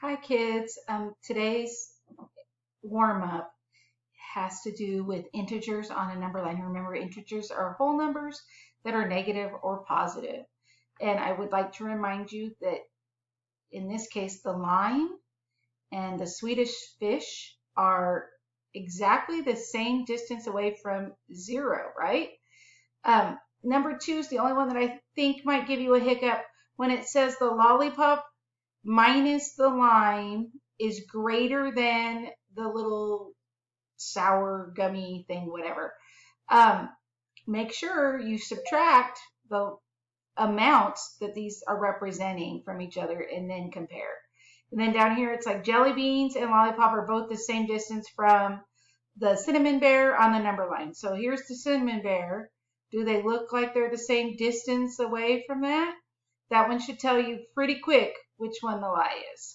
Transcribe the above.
Hi kids. Today's warm up has to do with integers on a number line. Remember, integers are whole numbers that are negative or positive. And I would like to remind you that in this case, the line and the Swedish fish are exactly the same distance away from zero, right? Number two is the only one that I think might give you a hiccup when it says the lollipop minus the lime is greater than the little sour gummy thing, whatever. Um, Make sure you subtract the amounts that these are representing from each other and then compare. And then down here, it's like jelly beans and lollipop are both the same distance from the cinnamon bear on the number line. So here's the cinnamon bear. Do they look like they're the same distance away from that? That one should tell you pretty quick which one the lie is.